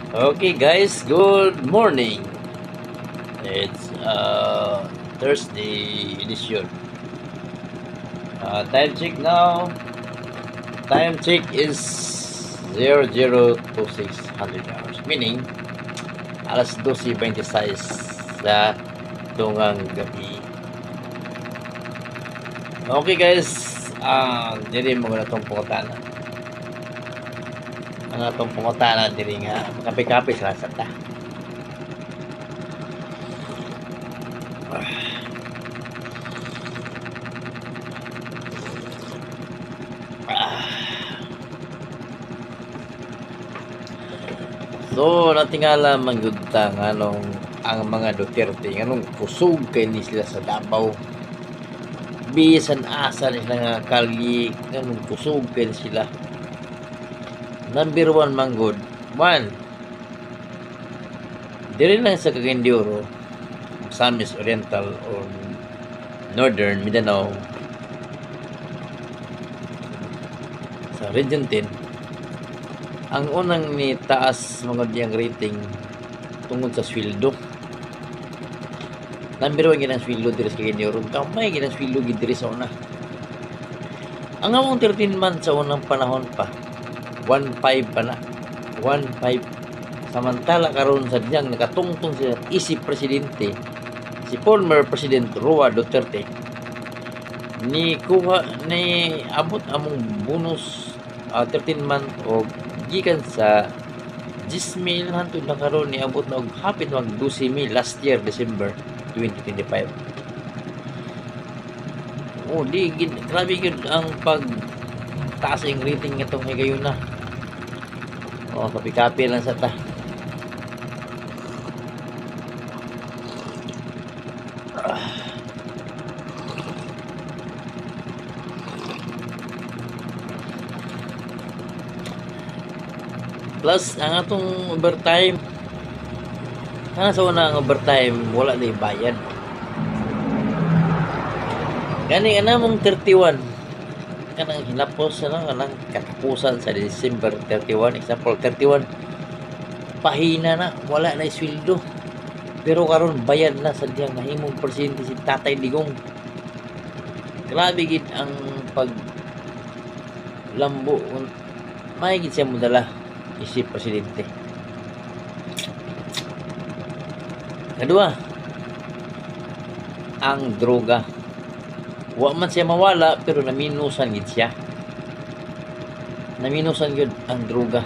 Okay guys, good morning. It's Thursday edition. Time check now. Time check is 002600 hours. Meaning, alas 12:26 sa tungang gabi. Okay guys, diri mo na itong pungutana. Ang itong pungutana diri nga, makapi-kapi sa ta. So, natingala man gud ta nganong ang mga Duterte nganong kusog kay ni sila sa Davao. Bisan asa ni sila nga kalye nganong kusog kay sila. Number 1 man gud. 1. Diri lang sa Cagayan Misamis Oriental or Northern Mindanao sa Region 10, ang unang ni taas mga diyang rating tungod sa sweldo. Number 1 ginang sweldo diri sa Cagayan kamay ginang sweldo gid diri sa una. Ang among 13 months sa unang panahon pa 1.5 pa na 1.5. Samantala karon sa diyang nakatungtong sa isip presidente si former President Roa Duterte ni abot among bonus 13 month o gikan sa 10,000 hangtod na karon ni abot na og hapit mag 12,000 last year December 2025. Grabe gid ang pag taas ang rating nitong higayon na. Kapi-kapi lang sa ta. Plus ang atong overtime, sa una ang overtime wala na bayad. Gani ka mong 31 kanang hinapos kanang katapusan sa December 31, example 31, pahina na, wala na sweldo. Pero karon bayad na sa diyang nahimong presidente si Tatay Digong. Grabe gid ang pag lambo, may gid siya modala isip presidente. Kadua, ang droga. Wa man siya mawala pero naminusan gid siya. Naminusan gid ang droga.